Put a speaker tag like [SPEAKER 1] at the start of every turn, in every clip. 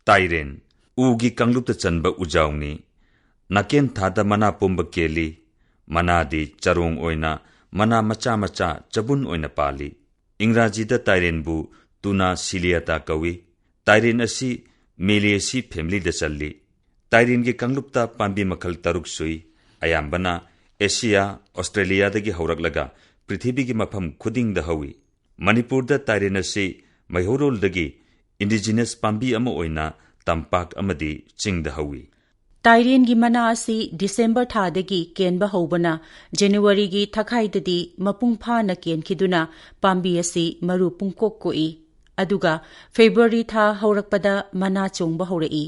[SPEAKER 1] Tairen, ugi kanglupta chanba ujaungni. Naken thada mana pomba keli, mana di charong oina, mana macha macha chabun oina pali. Ingrajida Tairen bu tuna siliata kawi. Tairen asi Meliaceae family da challi. Tairen gi kanglupta pambi makhal taruk sui. Ayambana Asia, Australia dagi hauraklaga Prithibi gi mafam khuding da hawi. Manipur da Tairen asi Maihorol dagi indigenous pambi ama oina tampak amadi ching da hawi.
[SPEAKER 2] Tairen gi mana asi December thadagi kenba hobana January gi thakhaidadi mapung pha na ken khiduna pambi asi maru pungkok koi. Aduga February tha haurakpada mana chongba haurai.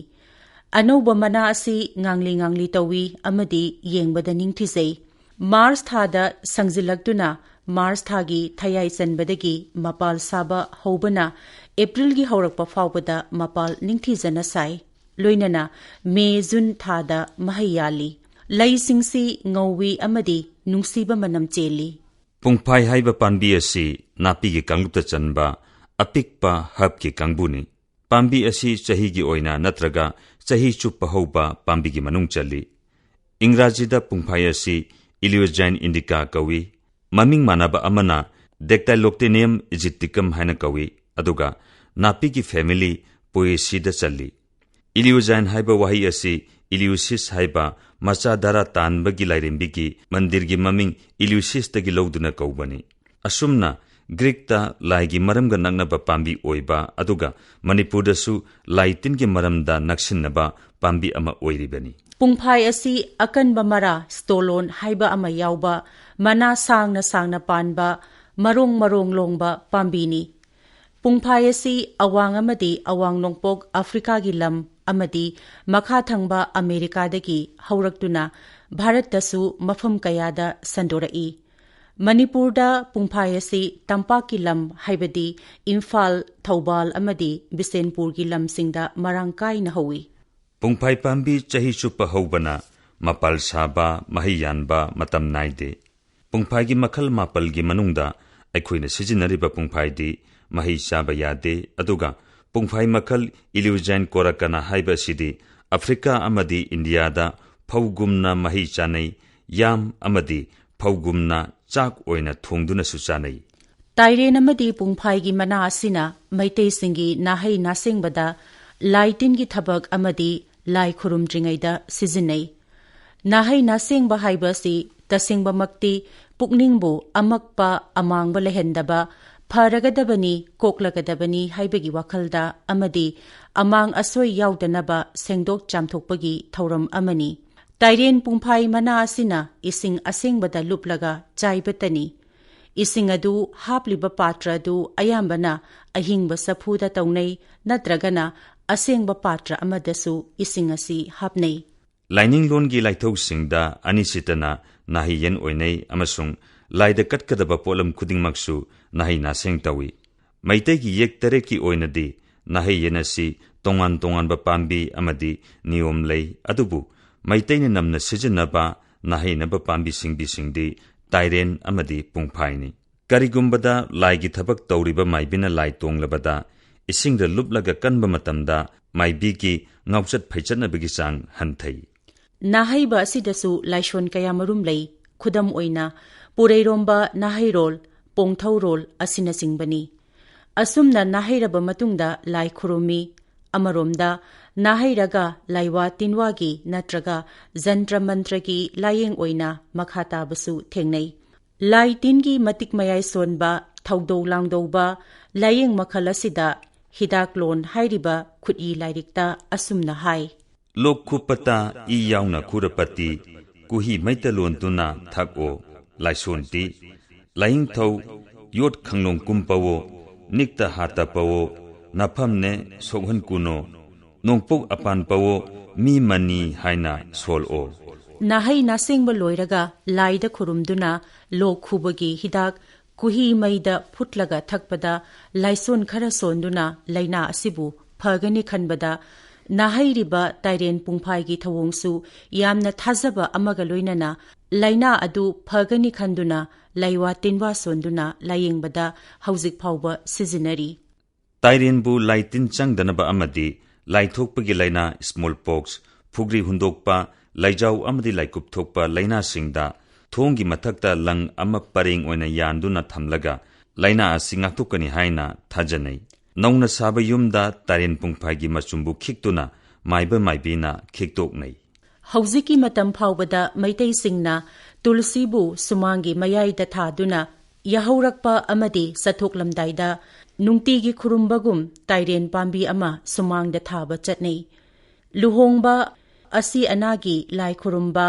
[SPEAKER 2] Anoba mana asi ngangli tawi amadi yengbada ningthizei. Mars thada sangzilaktuna Mars thagi thayai chanbadagi mapal saba hobana April gi haurakpa fawbada mapal ningthizana sai. Loinana May June thada mahayali. Lai singsi ngawi amadi nungsiba manam cheli.
[SPEAKER 1] Pungphai haiba panbi asi napi gi kanglupta chanba apikpa hab ki kangbuni. Pambi asi chahi gi oina natraga chahi chuppa hauba pambi gi manung chali. Ingrajida pungphai asi Iliogyne indica kawi. Maming manaba amana Dactyloctinium aegypticum haina kawi. Aduga napi gi family Poaceae da chali. Iliogyne haiba wahi asi Eleusis haiba macha dara tanba gi lairembi gi mandir gi maming Eleusis tagi loduna kaubani. Asumna Greek ta lai gi maramga nagnaba pambi oiba aduga Manipur da su laitin gi maramda naksinaba pambi ama oiribani.
[SPEAKER 2] Pungphai asi akanba mara stolon haiba ama yauba mana sangna panba marong longba pambini. Pungphai asi awang amadi awang nongpok Africa gi lam amadi makha thangba America dagi hauraktuna Bharat dasu mafam kayada sandorai. Manipurda Pungphai asi tampak ki lam haibadi Imphal, Thoubal amadi Bisenpur ki lam singda marangkai na hawi.
[SPEAKER 1] Pungphai pambi chahi chuppa haubana mapal saba mahiyanba matam naide. Pungphai gi makhal mapal gi manungda aikhoina sijinariba pungphai di mahi saba yade aduga Pungphai makhal Iliogyne korakana haiba sidi Africa amadi India da phawgumna mahi chanai yam amadi phawgumna chak oina thongduna su chanai.
[SPEAKER 2] Tairen amadi Pungphai gi mana asina maitei singi nahai nasengbada laitin gi thabak amadi lai khurumdringaida sijinai. Nahai nasengba haiba si tasengba makti pukningbu amakpa amangba lehendaba pharagadabani koklagadabani haibagi wakhalda amadi amang asoi yaudanaba sengdok chamthokpagi thauram amani. Tairen Pungphai mana asina ising asengbada luplaga chaibatani. Ising adu hapliba patra adu ayambana ahingba saphuda taunai natragana asengba patra amadasu ising asi hapnei.
[SPEAKER 1] Lining loan gi laithau singda anisitana nahi yen oinai amasung laida katkadaba polam khudingmaksu nahi naseng tawi. Maitei gi yek tare ki oinadi nahi yenasi tongan ba pambi amadi niyom lei adubu Maitei ni namna sijinaba nahi naba pambi singdi Tairen amadi Pungphai ni. Karigumbada laigi thabak tauriba maibina lai tonglabada isingda luplaga kanba matamda maibi ki ngauchat phaichatnabagi sang hanthai.
[SPEAKER 2] Nahaiba asidasu laishon kaya marum lei khudam oina Pureiromba nahairol pongthaurol asina singbani. Asumna nahairaba matungda lai khurumi amaromda nahairaga laiwa tinwagi natraga jantra mantragi layeng oina makhata basu thengnai. Lai tingi matik mayai sonba thaudou langdouba layeng makhalasida hidaklon hairiba khudi lairikta asumna hai.
[SPEAKER 1] Lokhupata I yauna khurapati kuhi maitalon tuna thako laisonti laing thau yot khanglong kumpawo nikta hata pawo naphamne soghan kuno nongpok apan pawo mi mani haina sol o.
[SPEAKER 2] Nahai nasengba loiraga laida khurumduna lokhubagi hidak kuhi maida phutlaga thakpada laison khara sonduna laina asibu phagani khanbada nahairiba Tairen Pungphai gi thawongsu yamna thazaba amaga loinana laina adu phagani khanduna laiwa tinwa sonduna layengbada hauzik phawba sijinari.
[SPEAKER 1] Tairen bu laitin changdanaba amadi ꯂꯥꯏꯊꯣꯛꯄꯒꯤ ꯂꯥꯏꯅꯥ ꯁ꯭ꯃꯣꯜꯄꯣꯛꯁ, ꯐꯨꯒ꯭ꯔꯤ ꯍꯨꯟꯗꯣꯛꯄ, ꯂꯩꯖꯥꯎ ꯑꯃꯗꯤ ꯂꯥꯏꯀꯨꯞ ꯊꯣꯛꯄ ꯂꯥꯏꯅꯥꯁꯤꯡꯗ ꯊꯣꯡꯒꯤ ꯃꯊꯛꯇ ꯂꯪ ꯑꯃ ꯄꯔꯦꯡ ꯑꯣꯏꯅ ꯌꯥꯟꯗꯨꯅ ꯊꯝꯂꯒ ꯂꯥꯏꯅꯥ ꯑꯁꯤ ꯉꯥꯛꯊꯣꯛꯀꯅꯤ ꯍꯥꯏꯅ ꯊꯥꯖꯅꯩ꯫ ꯅꯧꯅ ꯁꯥꯕ ꯌꯨꯝꯗ ꯇꯥꯏꯔꯦꯟ ꯄꯨꯡꯐꯥꯏꯒꯤ ꯃꯆꯨꯝꯕꯨ ꯈꯤꯛꯇꯨꯅ ꯃꯥꯏꯕ ꯃꯥꯏꯕꯤꯅ ꯈꯤꯛꯇꯣꯛꯅꯩ꯫
[SPEAKER 2] ꯍꯧꯖꯤꯛꯀꯤ ꯃꯇꯝ ꯐꯥꯎꯕꯗ ꯃꯩꯇꯩꯁꯤꯡꯅ ꯇꯨꯜꯁꯤꯕꯨ ꯁꯨꯃꯥꯡꯒꯤ ꯃꯌꯥꯏꯗ ꯊꯥꯗꯨꯅ ꯌꯥꯍꯧꯔꯛꯄ ꯑꯃꯗꯤ ꯆꯠꯊꯣꯛꯂꯝꯗꯥꯏꯗ ꯅꯨꯡꯇꯤꯒꯤ ꯈꯨꯔꯨꯝꯕꯒꯨꯝ ꯇꯥꯏꯔꯦꯟ ꯄꯥꯝꯕꯤ ꯑꯃ ꯁꯨꯃꯥꯡꯗ ꯊꯥꯕ ꯆꯠꯅꯩ꯫ ꯂꯨꯍꯣꯡꯕ, ꯑꯁꯤ ꯑꯅꯥꯒꯤ ꯂꯥꯏ ꯈꯨꯔꯨꯝꯕ,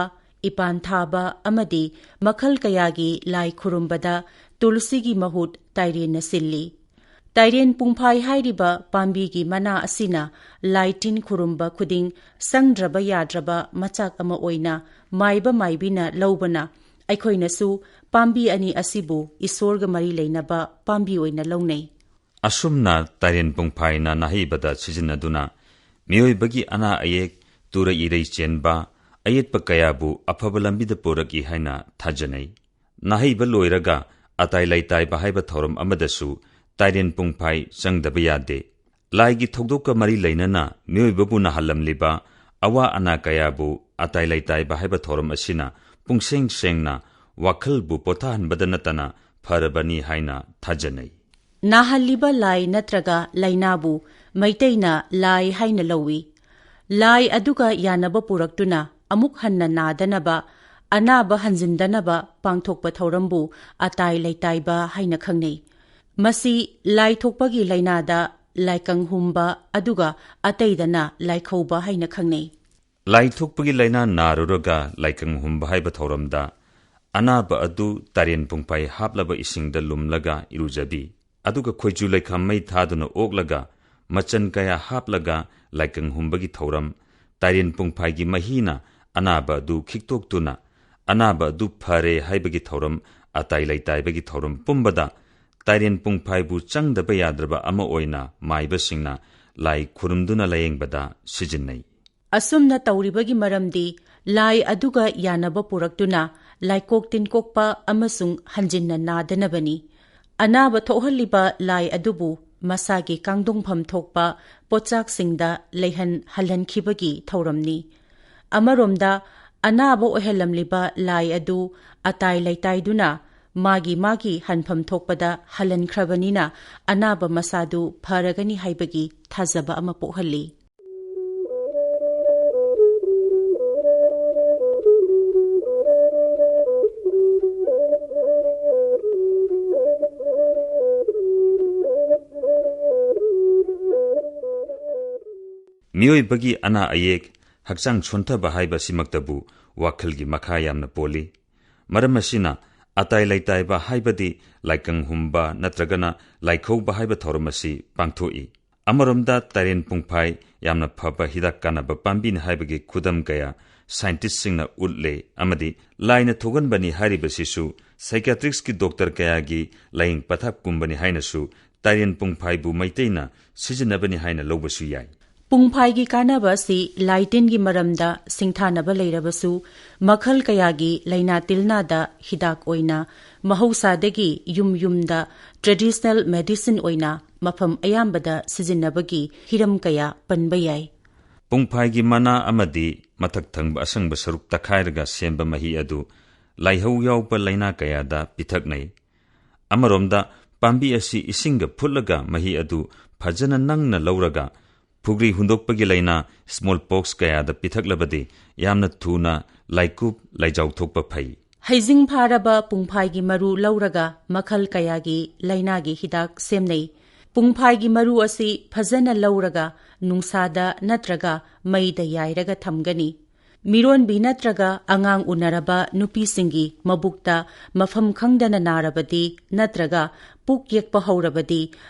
[SPEAKER 2] ꯏꯄꯥꯟ ꯊꯥꯕ ꯑꯃꯗꯤ ꯃꯈꯜ ꯀꯌꯥꯒꯤ ꯂꯥꯏ ꯈꯨꯔꯨꯝꯕꯗ ꯇꯨꯜꯁꯤꯒꯤ ꯃꯍꯨꯠ ꯇꯥꯏꯔꯦꯟꯅ ꯁꯤꯜꯂꯤ꯫ ꯇꯥꯏꯔꯦꯟ ꯄꯨꯡꯐꯥꯏ ꯍꯥꯏꯔꯤꯕ ꯄꯥꯝꯕꯤꯒꯤ ꯃꯅꯥ ꯑꯁꯤꯅ ꯂꯥꯏ ꯇꯤꯟ ꯈꯨꯔꯨꯝꯕ ꯈꯨꯗꯤꯡ ꯁꯪꯗ꯭ꯔꯕ ꯌꯥꯗ꯭ꯔꯕ ꯃꯆꯥꯛ ꯑꯃ ꯑꯣꯏꯅ ꯃꯥꯏꯕ ꯃꯥꯏꯕꯤꯅ ꯂꯧꯕꯅ ꯑꯩꯈꯣꯏꯅꯁꯨ ꯄꯥꯝꯕꯤ ꯑꯅꯤ ꯑꯁꯤꯕꯨ ꯏꯁꯣꯔꯒ ꯃꯔꯤ ꯂꯩꯅꯕ ꯄꯥꯝꯕꯤ ꯑꯣꯏꯅ ꯂꯧꯅꯩ꯫
[SPEAKER 1] ꯑꯁꯨꯝꯅ ꯇꯥꯏꯔꯦꯟ ꯄꯨꯡꯐꯥꯏꯅ ꯅꯥꯍꯩꯕꯗ ꯁꯤꯖꯤꯟꯅꯗꯨꯅ ꯃꯤꯑꯣꯏꯕꯒꯤ ꯑꯅꯥ ꯑꯌꯦꯛ, ꯇꯨꯔꯩ ꯏꯔꯩ ꯆꯦꯟꯕ, ꯑꯌꯦꯠꯄ ꯀꯌꯥꯕꯨ ꯑꯐꯕ ꯂꯝꯕꯤꯗ ꯄꯨꯔꯛꯏ ꯍꯥꯏꯅ ꯊꯥꯖꯅꯩ꯫ ꯅꯥꯍꯩꯕ ꯂꯣꯏꯔꯒ ꯑꯇꯥꯏ ꯂꯩꯇꯥꯏꯕ ꯍꯥꯏꯕ ꯊꯧꯔꯝ ꯑꯃꯗꯁꯨ ꯇꯥꯏꯔꯦꯟ ꯄꯨꯡꯐꯥꯏ ꯆꯪꯗꯕ ꯌꯥꯗꯦ꯫ ꯂꯥꯏꯒꯤ ꯊꯧꯗꯣꯛꯀ ꯃꯔꯤ ꯂꯩꯅꯅ ꯃꯤꯑꯣꯏꯕꯕꯨ ꯅꯥꯍꯜꯂꯝꯂꯤꯕ ꯑꯋꯥ ꯑꯅꯥ ꯀꯌꯥꯕꯨ ꯑꯇꯥꯏ ꯂꯩꯇꯥꯏꯕ ꯍꯥꯏꯕ ꯊꯧꯔꯝ ꯑꯁꯤꯅ ꯄꯨꯡꯁꯦꯡ ꯁꯦꯡꯅ ꯋꯥꯈꯜꯕꯨ ꯄꯣꯊꯥꯍꯟꯕꯗ ꯅꯠꯇꯅ ꯐꯔꯕꯅꯤ ꯍꯥꯏꯅ ꯊꯥꯖꯅꯩ꯫
[SPEAKER 2] ꯅꯥꯍꯜꯂꯤꯕ ꯂꯥꯏ ꯅꯠꯇ꯭ꯔꯒ ꯂꯥꯏꯅꯥꯕꯨ ꯃꯩꯇꯩꯅ ꯂꯥꯏ ꯍꯥꯏꯅ ꯂꯧꯏ꯫ ꯂꯥꯏ ꯑꯗꯨꯒ ꯌꯥꯅꯕ ꯄꯨꯔꯛꯇꯨꯅ ꯑꯃꯨꯛ ꯍꯟꯅ ꯅꯥꯗꯅꯕ, ꯑꯅꯥꯕ ꯍꯟꯖꯤꯟꯗꯅꯕ ꯄꯥꯡꯊꯣꯛꯄ ꯊꯧꯔꯝꯕꯨ ꯑꯇꯥꯏ ꯂꯩꯇꯥꯏꯕ ꯍꯥꯏꯅ ꯈꯪꯅꯩ꯫ ꯃꯁꯤ ꯂꯥꯏ ꯊꯣꯛꯄꯒꯤ ꯂꯥꯏꯅꯥꯗ ꯂꯥꯏꯀꯪ ꯍꯨꯝꯕ ꯑꯗꯨꯒ ꯑꯇꯩꯗꯅ ꯂꯥꯏꯈꯧꯕ ꯍꯥꯏꯅ ꯈꯪꯅꯩ꯫ ꯂꯥꯏ
[SPEAKER 1] ꯊꯣꯛꯄꯒꯤ ꯂꯥꯏꯅꯥ ꯅꯥꯔꯨꯔꯒ ꯂꯥꯏꯀꯪ ꯍꯨꯝꯕ ꯍꯥꯏꯕ ꯊꯧꯔꯝꯗ ꯑꯅꯥꯕ ꯑꯗꯨ ꯇꯥꯏꯔꯦꯟ ꯄꯨꯡꯐꯥꯏ ꯍꯥꯞꯂꯕ ꯏꯁꯤꯡꯗ ꯂꯨꯝꯂꯒ ꯏꯔꯨꯖꯕꯤ, ꯑꯗꯨꯒ ꯈꯣꯏꯆꯨ ꯂꯩꯈꯥꯝ ꯃꯩ ꯊꯥꯗꯨꯅ ꯑꯣꯛꯂꯒ ꯃꯆꯟ ꯀꯌꯥ ꯍꯥꯞꯂꯒ ꯂꯥꯏꯀꯪ ꯍꯨꯝꯕꯒꯤ ꯊꯧꯔꯝ, ꯇꯥꯏꯔꯦꯟ ꯄꯨꯡꯐꯥꯏꯒꯤ ꯃꯍꯤꯅ ꯑꯅꯥꯕ ꯑꯗꯨ ꯈꯤꯛꯇꯣꯛꯇꯨꯅ ꯑꯅꯥꯕ ꯑꯗꯨ ꯐꯔꯦ ꯍꯥꯏꯕꯒꯤ ꯊꯧꯔꯝ, ꯑꯇꯥꯏ ꯂꯩꯇꯥꯏꯕꯒꯤ ꯊꯧꯔꯝ ꯄꯨꯝꯕꯗ ꯇꯥꯏꯔꯦꯟ ꯄꯨꯡꯐꯥꯏꯕꯨ ꯆꯪꯗꯕ ꯌꯥꯗ꯭ꯔꯕ ꯑꯃ ꯑꯣꯏꯅ ꯃꯥꯏꯕꯁꯤꯡꯅ ꯂꯥꯏ ꯈꯨꯔꯨꯝꯗꯨꯅ ꯂꯥꯌꯦꯡꯕꯗ ꯁꯤꯖꯤꯟꯅꯩ꯫
[SPEAKER 2] ꯑꯁꯨꯝꯅ ꯇꯧꯔꯤꯕꯒꯤ ꯃꯔꯝꯗꯤ ꯂꯥꯏ ꯑꯗꯨꯒ ꯌꯥꯅꯕ ꯄꯨꯔꯛꯇꯨꯅ ꯂꯥꯏꯀꯣꯛ ꯇꯤꯟꯀꯣꯛꯄ ꯑꯃꯁꯨꯡ ꯍꯟꯖꯤꯟꯅ ꯅꯥꯗꯅꯕꯅꯤ꯫ ꯑꯅꯥꯕ ꯊꯣꯛꯍꯜꯂꯤꯕ ꯂꯥꯏ ꯑꯗꯨꯕꯨ ꯃꯁꯥꯒꯤ ꯀꯥꯡꯗꯣꯡꯐꯝ ꯊꯣꯛꯄ ꯄꯣꯠꯆꯥꯛꯁꯤꯡꯗ ꯍꯜꯍꯟꯈꯤꯕꯒꯤ ꯊꯧꯔꯝꯅꯤ꯫ ꯑꯃꯔꯣꯝꯗ ꯑꯅꯥꯕ ꯑꯣꯏꯍꯜꯂꯝꯂꯤꯕ ꯂꯥꯏ ꯑꯗꯨ ꯑꯇꯥꯏ ꯂꯩꯇꯥꯏꯗꯨꯅ ꯃꯥꯒꯤ ꯍꯟꯐꯝ ꯊꯣꯛꯄꯗ ꯍꯜꯍꯟꯈ꯭ꯔꯕꯅꯤꯅ ꯑꯅꯥꯕ ꯃꯁꯥꯗꯨ ꯐꯔꯒꯅꯤ ꯍꯥꯏꯕꯒꯤ ꯊꯥꯖꯕ ꯑꯃ ꯄꯣꯛꯍꯜꯂꯤ꯫
[SPEAKER 1] ꯃꯤꯑꯣꯏꯕꯒꯤ ꯑꯅꯥ ꯑꯌꯦꯛ, ꯍꯛꯆꯥꯡ ꯁꯣꯟꯊꯕ ꯍꯥꯏꯕꯁꯤꯃꯛꯇꯕꯨ ꯋꯥꯈꯜꯒꯤ ꯃꯈꯥ ꯌꯥꯝꯅ ꯄꯣꯜꯂꯤ꯫ ꯃꯔꯝ ꯑꯁꯤꯅ ꯑꯇꯥꯏ ꯂꯩꯇꯥꯏꯕ ꯍꯥꯏꯕꯗꯤ ꯂꯥꯏꯀꯪ ꯍꯨꯝꯕ ꯅꯠꯇ꯭ꯔꯒꯅ ꯂꯥꯏꯈꯧꯕ ꯍꯥꯏꯕ ꯊꯧꯔꯝ ꯑꯁꯤ ꯄꯥꯡꯊꯣꯛꯏ꯫ ꯑꯃꯔꯣꯝꯗ ꯇꯥꯏꯔꯦꯟ ꯄꯨꯡꯐꯥꯏ ꯌꯥꯝꯅ ꯐꯕ ꯍꯤꯗꯥꯛ ꯀꯥꯟꯅꯕ ꯄꯥꯝꯕꯤꯅꯤ ꯍꯥꯏꯕꯒꯤ ꯈꯨꯗꯝ ꯀꯌꯥ ꯁꯥꯏꯟꯇꯤꯁꯠꯁꯤꯡꯅ ꯎꯠꯂꯦ, ꯑꯃꯗꯤ ꯂꯥꯏꯅ ꯊꯣꯛꯍꯟꯕꯅꯤ ꯍꯥꯏꯔꯤꯕꯁꯤꯁꯨ ꯁꯥꯏꯀꯤꯌꯥꯇ꯭ꯔꯤꯛꯁꯀꯤ ꯗꯣꯛꯇꯔ ꯀꯌꯥꯒꯤ ꯂꯥꯌꯦꯡ ꯄꯊꯥꯞꯀꯨꯝꯕꯅꯤ ꯍꯥꯏꯅꯁꯨ ꯇꯥꯏꯔꯦꯟ ꯄꯨꯡꯐꯥꯏꯕꯨ ꯃꯩꯇꯩꯅ ꯁꯤꯖꯤꯟꯅꯕꯅꯤ ꯍꯥꯏꯅ ꯂꯧꯕꯁꯨ ꯌꯥꯏ꯫
[SPEAKER 2] ꯄꯨꯡꯐꯥꯏꯒꯤ ꯀꯥꯟꯅꯕ ꯑꯁꯤ ꯂꯥꯏꯇꯤꯟꯒꯤ ꯃꯔꯝꯗ ꯁꯤꯡꯊꯥꯅꯕ ꯂꯩꯔꯕꯁꯨ ꯃꯈꯜ ꯀꯌꯥꯒꯤ ꯂꯥꯏꯅꯥ ꯇꯤꯜꯅꯥꯗ ꯍꯤꯗꯥꯛ ꯑꯣꯏꯅ ꯃꯍꯧꯁꯥꯗꯒꯤ ꯌꯨꯝꯗ ꯇ꯭ꯔꯦꯗꯤꯁꯅꯦꯜ ꯃꯦꯗꯤꯁꯤꯟ ꯑꯣꯏꯅ ꯃꯐꯝ ꯑꯌꯥꯝꯕꯗ ꯁꯤꯖꯤꯟꯅꯕꯒꯤ ꯍꯤꯔꯝ ꯀꯌꯥ ꯄꯟꯕ ꯌꯥꯏ꯫
[SPEAKER 1] ꯄꯨꯡꯐꯥꯏꯒꯤ ꯃꯅꯥ ꯑꯃꯗꯤ ꯃꯊꯛ ꯊꯪꯕ ꯑꯁꯪꯕ ꯁꯔꯨꯛ ꯇꯛꯈꯥꯏꯔꯒ ꯁꯦꯝꯕ ꯃꯍꯤ ꯑꯗꯨ ꯂꯥꯏꯍꯧ ꯌꯥꯎꯕ ꯂꯥꯏꯅꯥ ꯀꯌꯥꯗ ꯄꯤꯊꯛꯅꯩ꯫ ꯑꯃꯔꯣꯝꯗ ꯄꯥꯝꯕꯤ ꯑꯁꯤ ꯏꯁꯤꯡꯒ ꯐꯨꯠꯂꯒ ꯃꯍꯤ ꯑꯗꯨ ꯐꯖꯅ ꯅꯪꯅ ꯂꯧꯔꯒ ꯐꯨꯒ꯭ꯔꯤ ꯍꯨꯟꯗꯣꯛꯄꯒꯤ ꯂꯥꯏꯅꯥ ꯁ꯭ꯃꯣꯜꯄꯣꯛꯁ ꯀꯌꯥꯗ ꯄꯤꯊꯛꯂꯕꯗꯤ ꯌꯥꯝꯅ ꯊꯨꯅ ꯂꯥꯏꯀꯨꯞ ꯂꯥꯏꯖꯥꯎ ꯊꯣꯛꯄ ꯐꯩ꯫
[SPEAKER 2] ꯍꯩꯖꯤꯡ ꯐꯥꯔꯕ ꯄꯨꯡꯐꯥꯏꯒꯤ ꯃꯔꯨ ꯂꯧꯔꯒ ꯃꯈꯜ ꯀꯌꯥꯒꯤ ꯂꯥꯏꯅꯥꯒꯤ ꯍꯤꯗꯥꯛ ꯁꯦꯝꯅꯩ꯫ ꯄꯨꯡꯐꯥꯏꯒꯤ ꯃꯔꯨ ꯑꯁꯤ ꯐꯖꯅ ꯂꯧꯔꯒ ꯅꯨꯡꯁꯥꯗ ꯅꯠꯇ꯭ꯔꯒ ꯃꯩꯗ ꯌꯥꯏꯔꯒ ꯊꯝꯒꯅꯤ꯫ ꯃꯤꯔꯣꯟꯕꯤ ꯅꯠꯇ꯭ꯔꯒ ꯑꯉꯥꯡ ꯎꯅꯔꯕ ꯅꯨꯄꯤꯁꯤꯡꯒꯤ ꯃꯕꯨꯛꯇ ꯃꯐꯝ ꯈꯪꯗꯅ ナꯔꯕꯗꯤ ꯅꯠꯇ꯭ꯔꯒ ꯄꯨꯛ ꯌꯦꯛꯄ ꯍꯧꯔꯕꯗꯤ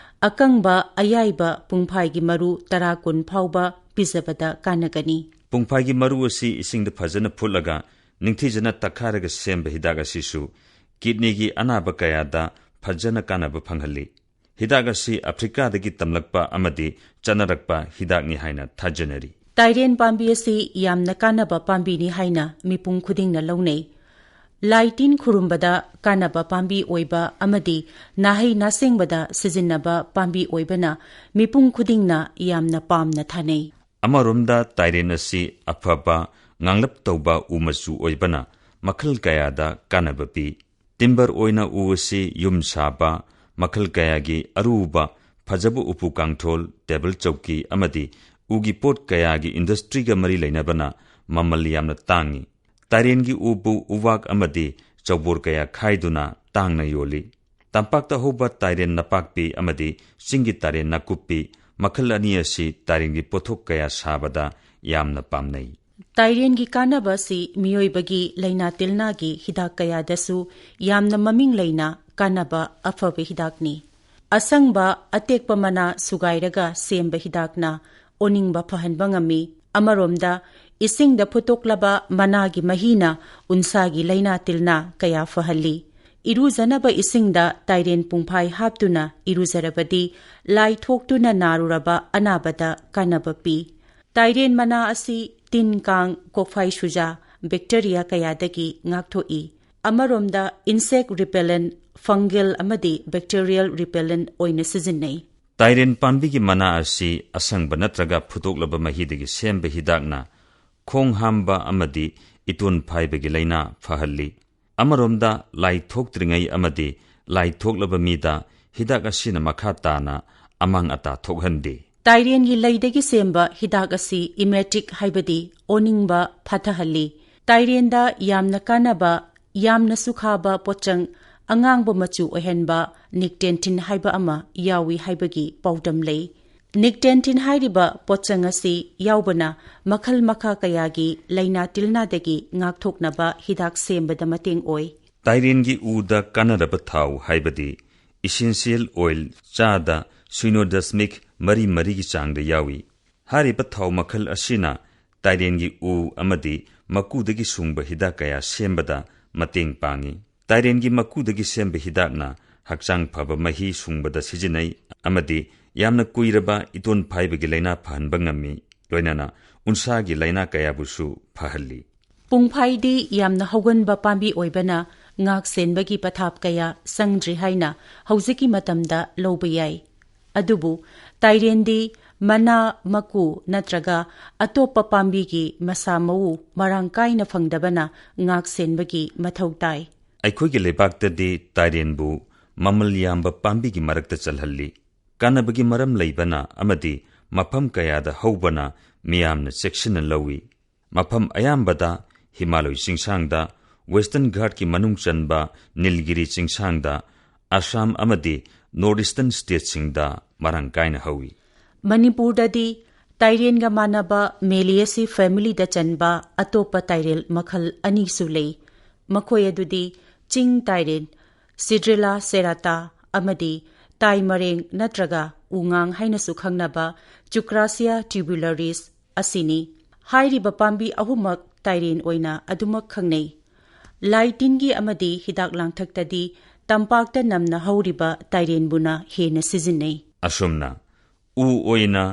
[SPEAKER 2] ꯑꯀꯪꯕ ꯑꯌꯥꯏꯕ ꯄꯨꯡꯐꯥꯏꯒꯤ ꯃꯔꯨ 10-20 ꯐꯥꯎꯕ ꯄꯤꯖꯕꯗ ꯀꯥꯟꯅꯒꯅꯤ꯫
[SPEAKER 1] ꯄꯨꯡꯐꯥꯏꯒꯤ ꯃꯔꯨ ꯑꯁꯤ ꯏꯁꯤꯡꯗ ꯐꯖꯅ ꯐꯨꯠꯂꯒ ꯅꯤꯡꯊꯤꯖꯅ ꯇꯛꯈꯥꯏꯔꯒ ꯁꯦꯝꯕ ꯍꯤꯗꯥꯛ ꯑꯁꯤꯁꯨ ꯀꯤꯗꯅꯤꯒꯤ ꯑꯅꯥꯕ ꯀꯌꯥꯗ ꯐꯖꯅ ꯀꯥꯟꯅꯕ ꯐꯪꯍꯜꯂꯤ꯫ ꯍꯤꯗꯥꯛ ꯑꯁꯤ ꯑꯐ꯭ꯔꯤꯀꯥꯗꯒꯤ ꯇꯝꯂꯛꯄ ꯑꯃꯗꯤ ꯆꯠꯅꯔꯛꯄ ꯍꯤꯗꯥꯛꯅꯤ ꯍꯥꯏꯅ ꯊꯥꯖꯅꯔꯤ꯫
[SPEAKER 2] ꯇꯥꯏꯔꯦꯟ ꯄꯥꯝꯕꯤ ꯑꯁꯤ ꯌꯥꯝꯅ ꯀꯥꯟꯅꯕ ꯄꯥꯝꯕꯤꯅꯤ ꯍꯥꯏꯅ ꯃꯤꯄꯨꯝ ꯈꯨꯗꯤꯡꯅ ꯂꯧꯅꯩ꯫ ꯂꯥꯏ ꯇꯤꯟ ꯈꯨꯔꯨꯝꯕꯗ ꯀꯥꯟꯅꯕ ꯄꯥꯝꯕꯤ ꯑꯣꯏꯕ ꯑꯃꯗꯤ ꯅꯥꯍꯩ ꯅꯥꯁꯦꯡꯕꯗ ꯁꯤꯖꯤꯟꯅꯕ ꯄꯥꯝꯕꯤ ꯑꯣꯏꯕꯅ ꯃꯤꯄꯨꯝ ꯈꯨꯗꯤꯡꯅ ꯌꯥꯝꯅ ꯄꯥꯝꯅ ꯊꯥꯅꯩ꯫
[SPEAKER 1] ꯑꯃꯔꯣꯝꯗ ꯇꯥꯏꯔꯦꯟ ꯑꯁꯤ ꯑꯐꯕ ꯉꯥꯡꯂꯞ ꯇꯧꯕ ꯎ ꯃꯆꯨ ꯑꯣꯏꯕꯅ ꯃꯈꯜ ꯀꯌꯥꯗ ꯀꯥꯟꯅꯕ ꯄꯤ꯫ ꯇꯤꯝꯕꯔ ꯑꯣꯏꯅ ꯎ ꯑꯁꯤ ꯌꯨꯝ ꯁꯥꯕ, ꯃꯈꯜ ꯀꯌꯥꯒꯤ ꯑꯔꯨꯕ ꯐꯖꯕ ꯎꯄꯨ ꯀꯥꯡꯊꯣꯜ, ꯇꯦꯕꯜ ꯆꯧꯀꯤ ꯑꯃꯗꯤ ꯎꯒꯤ ꯄꯣꯠ ꯀꯌꯥꯒꯤ ꯏꯟꯗꯁꯇ꯭ꯔꯤꯒ ꯃꯔꯤ ꯂꯩꯅꯕꯅ ꯃꯃꯜ ꯌꯥꯝꯅ ꯇꯥꯡꯏ꯫ ꯇꯥꯏꯔꯦꯟꯒꯤ ꯎꯕꯨ ꯎꯋꯥꯛ ꯑꯃꯗꯤ ꯆꯧꯕꯣꯔ ꯀꯌꯥ ꯈꯥꯏꯗꯨꯅ ꯇꯥꯡꯅ ꯌꯣꯜꯂꯤ꯫ ꯇꯝꯄꯥꯛꯇ ꯍꯧꯕ ꯇꯥꯏꯔꯦꯟ ꯅꯄꯥꯛꯄꯤ ꯑꯃꯗꯤ ꯆꯤꯡꯒꯤ ꯇꯥꯏꯔꯦꯟ ꯅꯥꯀꯨꯞꯄꯤ ꯃꯈꯜ ꯑꯅꯤ ꯑꯁꯤ ꯇꯥꯏꯔꯦꯟꯒꯤ ꯄꯣꯠꯊꯣꯛ ꯀꯌꯥ ꯁꯥꯕꯗ ꯌꯥꯝꯅ ꯄꯥꯝꯅꯩ꯫
[SPEAKER 2] ꯇꯥꯏꯔꯦꯟꯒꯤ ꯀꯥꯟꯅꯕ ꯑꯁꯤ ꯃꯤꯑꯣꯏꯕꯒꯤ ꯂꯩꯅꯥ ꯇꯤꯜꯅꯥꯒꯤ ꯍꯤꯗꯥꯛ ꯀꯌꯥꯗꯁꯨ ꯌꯥꯝꯅ ꯃꯃꯤꯡ ꯂꯩꯅ ꯀꯥꯟꯅꯕ ꯑꯐꯕ ꯍꯤꯗꯥꯛꯅꯤ꯫ ꯑꯁꯪꯕ ꯑꯇꯦꯛꯄ ꯃꯅꯥ ꯁꯨꯒꯥꯏꯔꯒ ꯁꯦꯝꯕ ꯍꯤꯗꯥꯛꯅ ꯑꯣꯅꯤꯡꯕ ꯐꯍꯟꯕ ꯉꯝꯃꯤ꯫ ꯑꯃꯔꯣꯝꯗ ꯏꯁꯤꯡꯗ ꯐꯨꯠꯇꯣꯛꯂꯕ ꯃꯅꯥꯒꯤ ꯃꯍꯤꯅ ꯎꯟꯁꯥꯒꯤ ꯂꯩꯅꯥ ꯇꯤꯜꯅꯥ ꯀꯌꯥ ꯐꯍꯜꯂꯤ꯫ ꯏꯔꯨꯖꯅꯕ ꯏꯁꯤꯡꯗ ꯇꯥꯏꯔꯦꯟ ꯄꯨꯡꯐꯥꯏ ꯍꯥꯞꯇꯨꯅ ꯏꯔꯨꯖꯔꯕꯗꯤ ꯂꯥꯏ ꯊꯣꯛꯇꯨꯅ ꯅꯥꯔꯨꯔꯕ ꯑꯅꯥꯕꯗ ꯀꯥꯟꯅꯕ ꯄꯤ꯫ ꯇꯥꯏꯔꯦꯟ ꯃꯅꯥ ꯑꯁꯤ ꯇꯤꯟ ꯀꯥꯡ, ꯀꯣꯛꯐꯥꯏ ꯁꯨꯖꯥ, ꯕꯦꯛꯇꯦꯔꯤꯌꯥ ꯀꯌꯥꯗꯒꯤ ꯉꯥꯛꯊꯣꯛꯏ꯫ ꯑꯃꯔꯣꯝꯗ ꯏꯟꯁꯦꯛ ꯔꯤꯄꯦꯂꯦꯟ, ꯐꯪꯒꯦꯜ ꯑꯃꯗꯤ ꯕꯦꯛꯇꯦꯔꯤꯌꯦꯜ ꯔꯤꯄꯦꯂꯦꯟ ꯑꯣꯏꯅ ꯁꯤꯖꯤꯟꯅꯩ꯫
[SPEAKER 1] ꯇꯥꯏꯔꯦꯟ ꯄꯥꯝꯕꯤꯒꯤ ꯃꯅꯥ ꯑꯁꯤ ꯑꯁꯪꯕ ꯅꯠꯇ꯭ꯔꯒ ꯐꯨꯠꯇꯣꯛꯂꯕ ꯃꯍꯤꯗꯒꯤ ꯁꯦꯝꯕ ꯍꯤꯗꯥꯛꯅ ꯈꯣꯡ ꯍꯥꯝꯕ ꯑꯃꯗꯤ ꯏꯇꯣꯟ ꯐꯥꯏꯕꯒꯤ ꯂꯩꯅꯥ ꯐꯍꯜꯂꯤ꯫ ꯑꯃꯔꯣꯝꯗ ꯂꯥꯏ ꯊꯣꯛꯇ꯭ꯔꯤꯉꯩ ꯑꯃꯗꯤ ꯂꯥꯏ ꯊꯣꯛꯂꯕ ꯃꯤꯗ ꯍꯤꯗꯥꯛ ꯑꯁꯤꯅ ꯃꯈꯥ ꯇꯥꯅ ꯑꯃꯥꯡ ꯑꯇꯥ ꯊꯣꯛꯍꯟꯗꯦ꯫
[SPEAKER 2] ꯇꯥꯏꯔꯦꯟꯒꯤ ꯂꯩꯗꯒꯤ ꯁꯦꯝꯕ ꯍꯤꯗꯥꯛ ꯑꯁꯤ ꯏꯃꯦꯇꯤꯛ ꯍꯥꯏꯕꯗꯤ ꯑꯣꯅꯤꯡꯕ ꯐꯊꯍꯜꯂꯤ꯫ ꯇꯥꯏꯔꯦꯟꯗ ꯌꯥꯝꯅ ꯀꯥꯟꯅꯕ, ꯌꯥꯝꯅꯁꯨ ꯈꯥꯕ ꯄꯣꯠꯆꯪ ꯑꯉꯥꯡꯕ ꯃꯆꯨ ꯑꯣꯏꯍꯟꯕ ꯅꯤꯛꯇꯦꯟꯊꯤꯟ ꯍꯥꯏꯕ ꯑꯃ ꯌꯥꯎꯏ ꯍꯥꯏꯕꯒꯤ ꯄꯥꯎꯗꯝ ꯂꯩ꯫ ꯅꯤꯛꯇꯦꯟꯊꯤꯟ ꯍꯥꯏꯔꯤꯕ ꯄꯣꯠꯆꯪ ꯑꯁꯤ ꯌꯥꯎꯕꯅ ꯃꯈꯜ ꯃꯈꯥ ꯀꯌꯥꯒꯤ ꯂꯩꯅꯥ ꯇꯤꯜꯅꯥꯗꯒꯤ ꯉꯥꯛꯊꯣꯛꯅꯕ ꯍꯤꯗꯥꯛ ꯁꯦꯝꯕꯗ ꯃꯇꯦꯡ ꯑꯣꯏ꯫
[SPEAKER 1] ꯇꯥꯏꯔꯦꯟꯒꯤ ꯎꯗ ꯀꯥꯟꯅꯔꯕ ꯊꯥꯎ ꯍꯥꯏꯕꯗꯤ ꯏꯁꯦꯟꯁꯤꯌꯦꯜ ꯑꯣꯏꯜ ꯆꯥꯗ 0.3% ꯆꯥꯡꯗ ꯌꯥꯎꯏ꯫ ꯍꯥꯏꯔꯤꯕ ꯊꯥꯎ ꯃꯈꯜ ꯑꯁꯤꯅ ꯇꯥꯏꯔꯦꯟꯒꯤ ꯎ ꯑꯃꯗꯤ ꯃꯀꯨꯗꯒꯤ ꯁꯨꯡꯕ ꯍꯤꯗꯥꯛ ꯀꯌꯥ ꯁꯦꯝꯕꯗ ꯃꯇꯦꯡ ꯄꯥꯡꯏ꯫ ꯇꯥꯏꯔꯦꯟꯒꯤ ꯃꯀꯨꯗꯒꯤ ꯁꯦꯝꯕ ꯍꯤꯗꯥꯛꯅ ꯍꯛꯆꯥꯡ ꯐꯕ ꯃꯍꯤ ꯁꯨꯡꯕꯗ ꯁꯤꯖꯤꯟꯅꯩ ꯑꯃꯗꯤ ꯌꯥꯝꯅ ꯀꯨꯏꯔꯕ ꯏꯇꯣꯟ ꯐꯥꯏꯕꯒꯤ ꯂꯩꯅꯥ ꯐꯍꯟꯕ ꯉꯝꯃꯤ, ꯂꯣꯏꯅꯅ ꯎꯟꯁꯥꯒꯤ ꯂꯩꯅꯥ ꯀꯌꯥꯕꯨꯁꯨ ꯐꯍꯜꯂꯤ꯫
[SPEAKER 2] ꯄꯨꯡꯐꯥꯏꯗꯤ ꯌꯥꯝꯅ ꯍꯧꯒꯟꯕ ꯄꯥꯝꯕꯤ ꯑꯣꯏꯕꯅ ꯉꯥꯛ ꯁꯦꯟꯕꯒꯤ ꯄꯊꯥꯞ ꯀꯌꯥ ꯆꯪꯗ꯭ꯔꯤ ꯍꯥꯏꯅ ꯍꯧꯖꯤꯛꯀꯤ ꯃꯇꯝꯗ ꯂꯧꯕ ꯌꯥꯏ꯫ ꯑꯗꯨꯕꯨ ꯇꯥꯏꯔꯦꯟꯗꯤ ꯃꯅꯥ, ꯃꯀꯨ ꯅꯠꯇ꯭ꯔꯒ ꯑꯇꯣꯞꯄ ꯄꯥꯝꯕꯤꯒꯤ ꯃꯁꯥ ꯃꯎ ꯃꯔꯥꯡ ꯀꯥꯏꯅ ꯐꯪꯗꯕꯅ ꯉꯥꯛ ꯁꯦꯟꯕꯒꯤ ꯃꯊꯧ ꯇꯥꯏ꯫
[SPEAKER 1] ꯑꯩꯈꯣꯏꯒꯤ ꯂꯩꯕꯥꯛꯇꯗꯤ ꯇꯥꯏꯔꯦꯟꯕꯨ ꯃꯃꯜ ꯌꯥꯝꯕ ꯄꯥꯝꯕꯤꯒꯤ ꯃꯔꯛꯇ ꯆꯜꯍꯜꯂꯤ꯫ ꯀꯥꯟꯅꯕꯒꯤ ꯃꯔꯝ ꯂꯩꯕꯅ ꯑꯃꯗꯤ ꯃꯐꯝ ꯀꯌꯥꯗ ꯍꯧꯕꯅ ꯃꯤꯌꯥꯝꯅ ꯆꯦꯛꯁꯤꯟꯅ ꯂꯧꯏ꯫ ꯃꯐꯝ ꯑꯌꯥꯝꯕꯗ ꯍꯤꯃꯥꯂꯣꯏ ꯆꯤꯡꯁꯥꯡꯗ, ꯋꯦꯁꯇꯔꯟ ꯘꯥꯠꯀꯤ ꯃꯅꯨꯡ ꯆꯟꯕ ꯅꯤꯜꯒꯤꯔꯤ ꯆꯤꯡꯁꯥꯡꯗ, ꯑꯁꯥꯝ ꯑꯃꯗꯤ ꯅꯣꯔꯠ ꯏꯁꯇꯔꯟ ꯁ꯭ꯇꯦꯠꯁꯤꯡꯗ ꯃꯔꯥꯡ ꯀꯥꯏꯅ ꯍꯧꯏ꯫
[SPEAKER 2] ꯃꯅꯤꯄꯨꯔꯗꯗꯤ ꯇꯥꯏꯔꯦꯟꯒ ꯃꯥꯟꯅꯕ ꯃꯦꯂꯤꯌꯦꯁꯤ ꯐꯦꯃꯤꯂꯤꯗ ꯆꯟꯕ ꯑꯇꯣꯞꯄ ꯇꯥꯏꯔꯦꯜ ꯃꯈꯜ ꯑꯅꯤꯁꯨ ꯂꯩ꯫ ꯃꯈꯣꯏ ꯑꯗꯨꯗꯤ ꯆꯤꯡ ꯇꯥꯏꯔꯦꯟ, ꯁꯤꯗ꯭ꯔꯦꯂꯥ ꯁꯦꯔꯥꯇꯥ ꯑꯃꯗꯤ ꯇꯥꯏ ꯃꯔꯦꯡ ꯅꯠꯇ꯭ꯔꯒ ꯎꯉꯥꯡ ꯍꯥꯏꯅꯁꯨ ꯈꯪꯅꯕ ꯆꯨꯀ꯭ꯔꯥꯁꯤꯌꯥ ꯇ꯭ꯌꯨꯕꯨꯂꯥꯔꯤꯁ ꯑꯁꯤꯅꯤ꯫ ꯍꯥꯏꯔꯤꯕ ꯄꯥꯝꯕꯤ ꯑꯍꯨꯝꯃꯛ ꯇꯥꯏꯔꯦꯟ ꯑꯣꯏꯅ ꯑꯗꯨꯃꯛ ꯈꯪꯅꯩ꯫ ꯂꯥꯏ ꯇꯤꯟꯒꯤ ꯑꯃꯗꯤ ꯍꯤꯗꯥꯛ ꯂꯥꯡꯊꯛꯇꯗꯤ ꯇꯝꯄꯥꯛꯇ ꯅꯝꯅ ꯍꯧꯔꯤꯕ ꯇꯥꯏꯔꯦꯟꯕꯨꯅ ꯍꯦꯟꯅ ꯁꯤꯖꯤꯟꯅꯩ꯫
[SPEAKER 1] ꯑꯁꯨꯝꯅ ꯎ ꯑꯣꯏꯅ,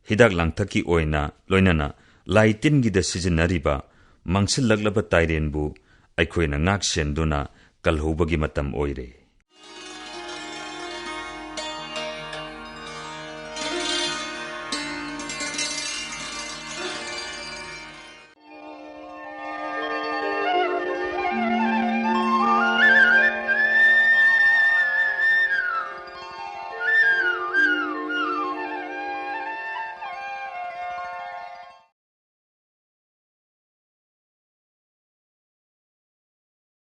[SPEAKER 1] ꯍꯤꯗꯥꯛ ꯂꯥꯡꯊꯛꯀꯤ ꯑꯣꯏꯅ, ꯂꯣꯏꯅꯅ ꯂꯥꯏ ꯇꯤꯟꯒꯤꯗ ꯁꯤꯖꯤꯟꯅꯔꯤꯕ ꯃꯥꯡꯁꯤꯜꯂꯛꯂꯕ ꯇꯥꯏꯔꯦꯟꯕꯨ ꯑꯩꯈꯣꯏꯅ ꯉꯥꯛ ꯁꯦꯟꯗꯨꯅ ꯀꯜꯍꯧꯕꯒꯤ ꯃꯇꯝ ꯑꯣꯏꯔꯦ꯫